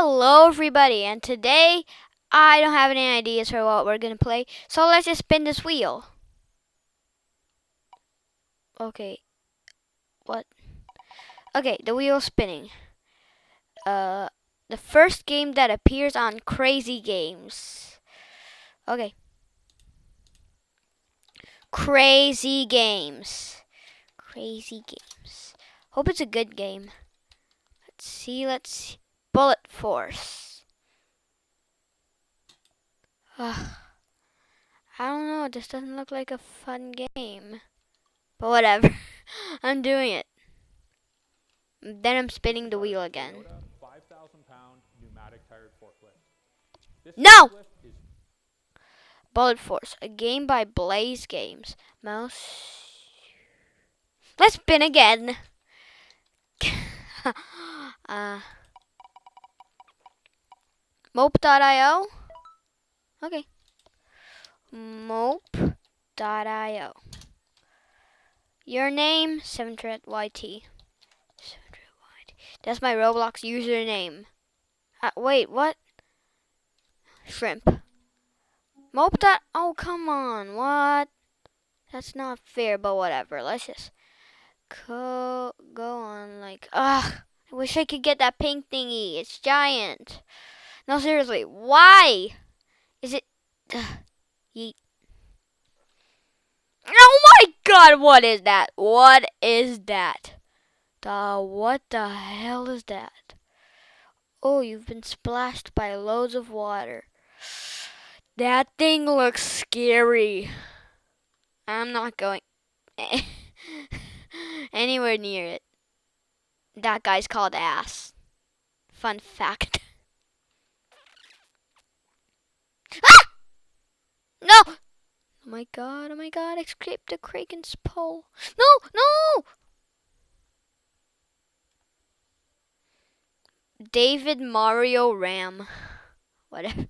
Hello everybody, and today I don't have any ideas for what we're gonna play, so let's just spin this wheel. Okay, what? Okay, the wheel's spinning. The first game that appears on Crazy Games. Okay. Crazy Games. Crazy Games. Hope it's a good game. Let's see. Bullet Force. I don't know, this doesn't look like a fun game. But whatever. I'm doing it. Then I'm spinning the wheel again. 5,000-pound pneumatic tired forklift. No! Bullet Force, a game by Blaze Games. Mouse. Let's spin again. Mope.io. Okay. Mope.io. Your name, 7TRYT. That's my Roblox username. Wait, what? Shrimp. Mope. Oh, come on. What? That's not fair, but whatever. Let's just go on like. Ugh. I wish I could get that pink thingy. It's giant. No, seriously. Why? Is it. Yeet. Oh my god, what is that? What is that? What the hell is that? Oh, you've been splashed by loads of water. That thing looks scary. I'm not going anywhere near it. That guy's called Ass. Fun fact. Ah! No! Oh my god, escape the Kraken's pole. No! David Mario Ram. Whatever.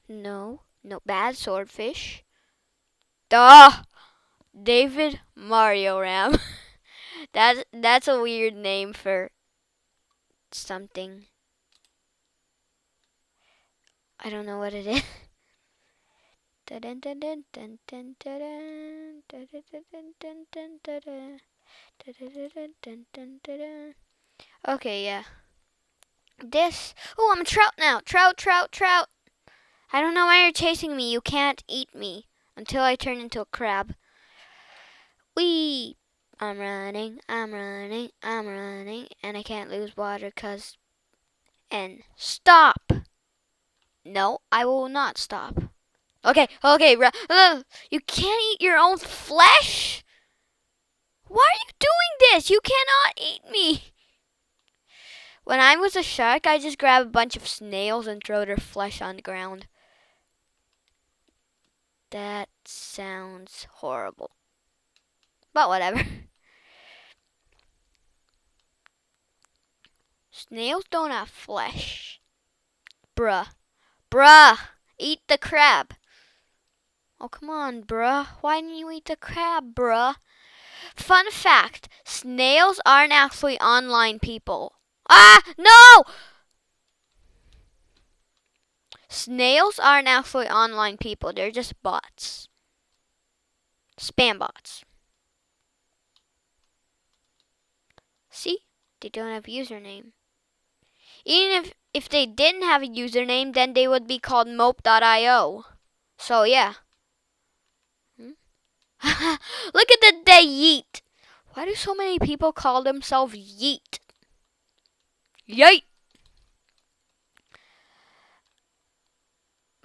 No, bad swordfish. Duh! David Mario Ram. That's a weird name for something. I don't know what it is. Okay, yeah. Oh, I'm a trout now. Trout. I don't know why you're chasing me. You can't eat me until I turn into a crab. Whee! I'm running, and I can't lose water and stop! No, I will not stop. Okay, you can't eat your own flesh? Why are you doing this? You cannot eat me. When I was a shark, I just grabbed a bunch of snails and throw their flesh on the ground. That sounds horrible. But whatever. Snails don't have flesh. Bruh. Eat the crab. Oh, come on, bruh. Why didn't you eat the crab, bruh? Fun fact. Snails aren't actually online people. Ah, no! Snails aren't actually online people. They're just bots. Spam bots. See? They don't have a username. Even if they didn't have a username, then they would be called mope.io. So, yeah. Look at the yeet. Why do so many people call themselves yeet? Yeet.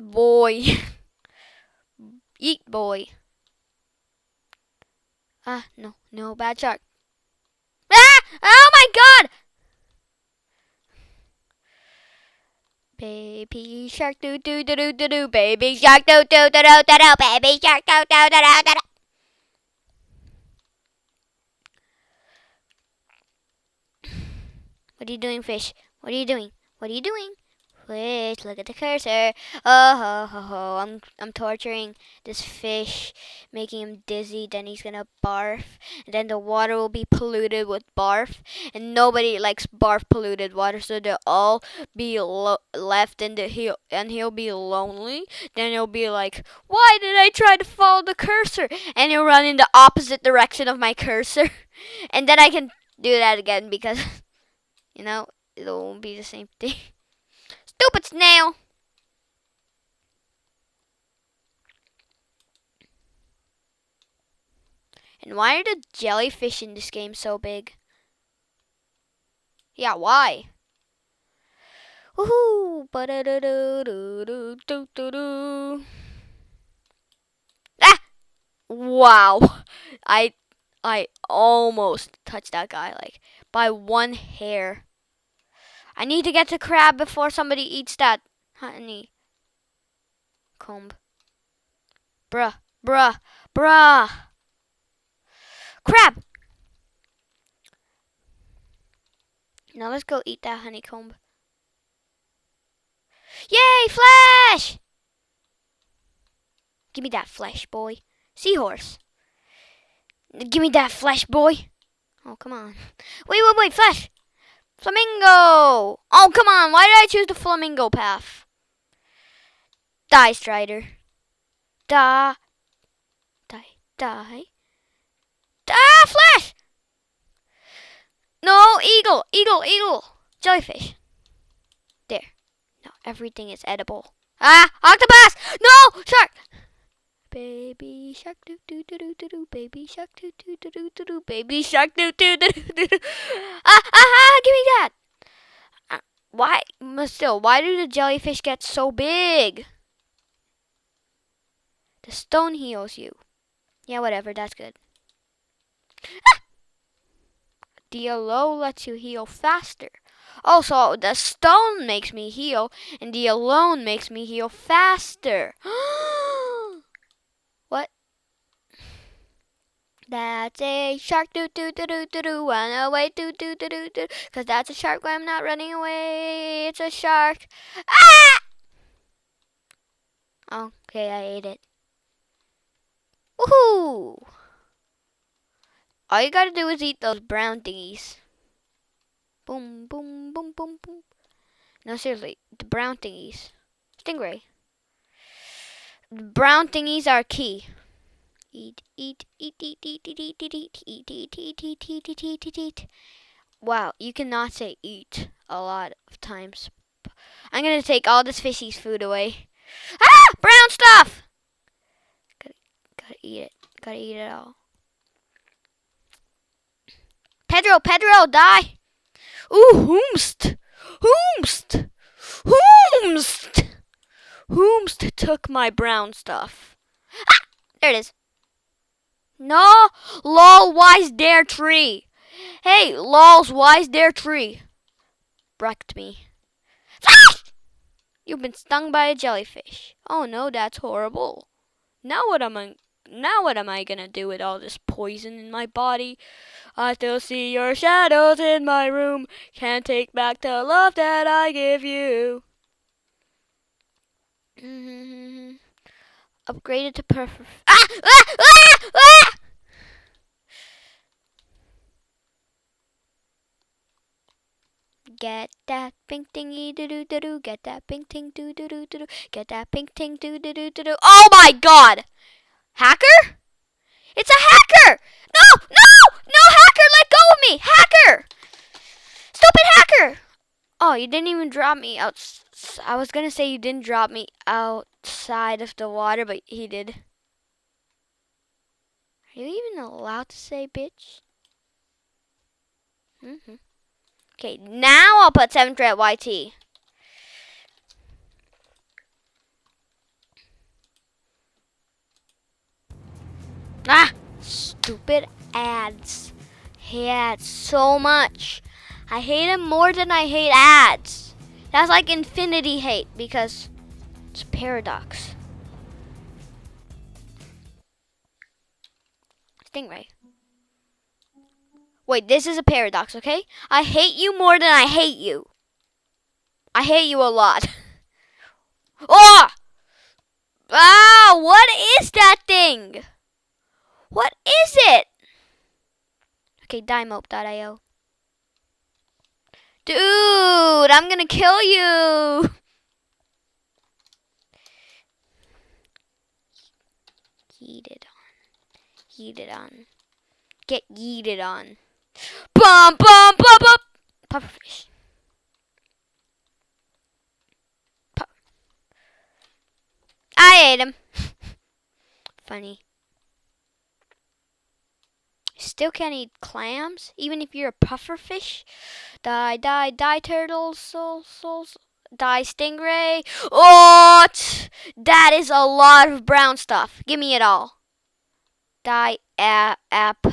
Boy. Yeet boy. No, bad shark. Ah! Oh my god! Baby shark do do do do do do. Baby shark do do do do do do. Baby shark do do do do do. What are you doing, fish? What are you doing? Wait, look at the cursor. Oh ho ho ho! I'm torturing this fish, making him dizzy. Then he's gonna barf, and then the water will be polluted with barf, and nobody likes barf polluted water, so they'll all be left in the and he'll be lonely. Then he'll be like, "Why did I try to follow the cursor?" And he'll run in the opposite direction of my cursor, and then I can do that again because you know it won't be the same thing. Stupid snail! And why are the jellyfish in this game so big? Yeah, why? Woohoo! Ah! Wow! I almost touched that guy like by one hair. I need to get the crab before somebody eats that honey comb. Bruh, bruh, bruh. Crab! Now let's go eat that honeycomb. Yay, flesh! Give me that flesh, boy. Seahorse. Give me that flesh, boy. Oh, come on. Wait, flesh! Flamingo! Oh, come on, why did I choose the flamingo path? Die, Strider. Die. Die. Ah, flesh! No, eagle. Jellyfish. There. Now everything is edible. Ah, octopus! No, shark! Baby shark doo doo doo doo doo doo. Baby shark doo doo doo doo doo doo. Baby shark doo doo doo doo doo. Give me that. Why? But still, why do the jellyfish get so big? The stone heals you. Yeah, whatever. That's good. The yellow lets you heal faster. Oh, so the stone makes me heal, and the alone makes me heal faster. What? That's a shark, do do do do do do, run away, do do do do do. Cause that's a shark, I'm not running away. It's a shark. Ah! Okay, I ate it. Woohoo! All you gotta do is eat those brown thingies. Boom, boom, boom, boom, boom. No, seriously, the brown thingies. Stingray. The brown thingies are key. Eat. Wow, you cannot say eat a lot of times. I'm gonna take all this fishy's food away. Ah! Brown stuff! Gotta eat it. Gotta eat it all. Pedro, die! Ooh, Hoomst took my brown stuff. Ah! There it is. No! Lol, why's there tree? Hey, lols, why's there tree? Wrecked me. Flash! You've been stung by a jellyfish. Oh no, that's horrible. Now what am I gonna do with all this poison in my body? I still see your shadows in my room. Can't take back the love that I give you. Upgraded to perfect. Get that pink thingy doo doo doo doo. Get that pink ting doo doo doo doo. Get that pink ting doo doo doo doo. Oh my God! Hacker? It's a hacker! No, hacker! Let go of me, hacker! Stupid hacker! Oh, you didn't even drop me out. I was gonna say you didn't drop me outside of the water, but he did. Are you even allowed to say bitch? Okay, now I'll put 7th red YT. Ah! Stupid ads. Hate ads so much. I hate them more than I hate ads. That's like infinity hate because it's a paradox. Stingray. Wait, this is a paradox, okay? I hate you more than I hate you. I hate you a lot. Oh! Ah, what is that thing? What is it? Okay, diemope.io. Dude, I'm gonna kill you. Yeeted on. Yeeted on. Get yeeted on. Bum, bum, bum, bum. Pufferfish. I ate him. Funny. Still can't eat clams, even if you're a pufferfish. Die, turtles, souls, die, stingray. Oh, that is a lot of brown stuff. Give me it all. Die, apatingia.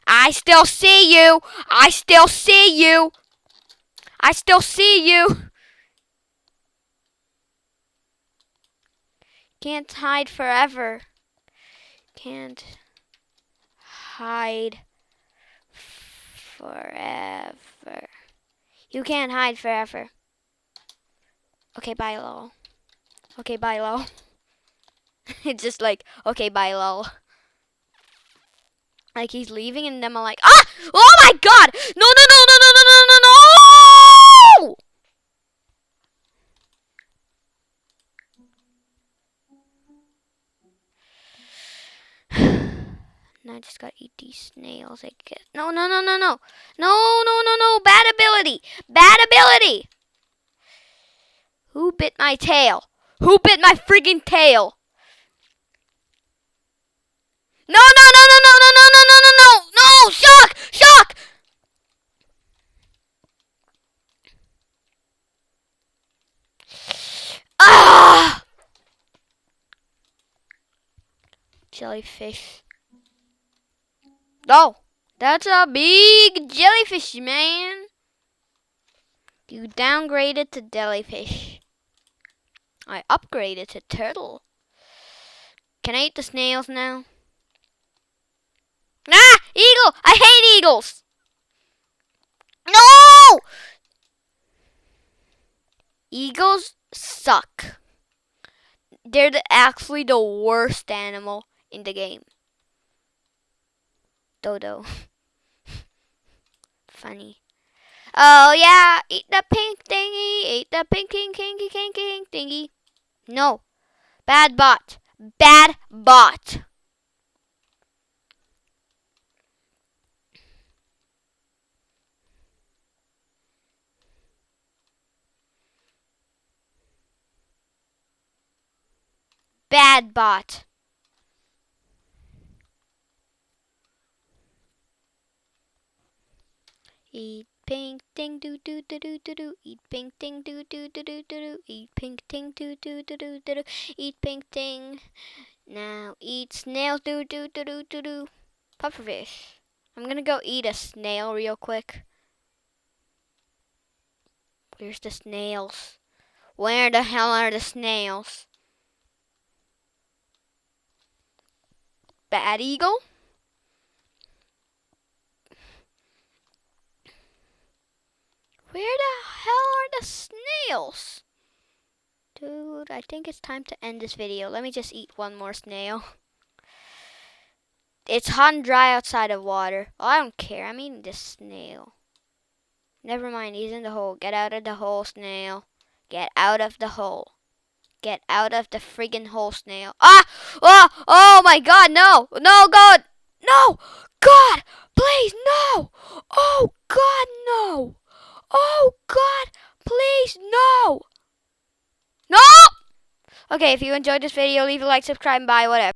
I still see you. I still see you. I still see you. Can't hide forever. Can't hide forever. You can't hide forever. Okay, bye, lol. Okay, bye, lol. It's just like, okay, bye, lol. Like he's leaving, and then I'm like, ah! Oh my god! No, no, no, no, no, no, no, no, no! Now I just gotta eat these snails, I guess. No, no, no, no, no. No, no, no, no. Bad ability. Bad ability. Who bit my tail? Who bit my friggin' tail? No, no, no, no, no, no, no, no, no, no, no. No, shock, shock. Ah! Jellyfish. No, that's a big jellyfish, man. You downgraded to jellyfish. I upgraded to turtle. Can I eat the snails now? Ah! Eagle! I hate eagles! No! Eagles suck. They're actually the worst animal in the game. Dodo. Funny. Oh yeah, eat the pink thingy, eat the pink kinky thingy. No. Bad bot. Bad bot. Bad bot. Eat pink thing do do do do do do. Eat pink thing do do do do do do. Eat pink thing do do do do do do. Eat pink thing. Now eat snails do do do do do do. Pufferfish. I'm gonna go eat a snail real quick. Where's the snails? Where the hell are the snails? Bad eagle? Where the hell are the snails? Dude, I think it's time to end this video. Let me just eat one more snail. It's hot and dry outside of water. Well, I don't care. I'm eating this snail. Never mind, he's in the hole. Get out of the hole, snail. Get out of the hole. Get out of the friggin' hole, snail. Ah! Oh! Oh my god, no! No, God! No! God! Please, no! Oh, God, no! Oh, God! Please, no! No! Okay, if you enjoyed this video, leave a like, subscribe, and bye, whatever.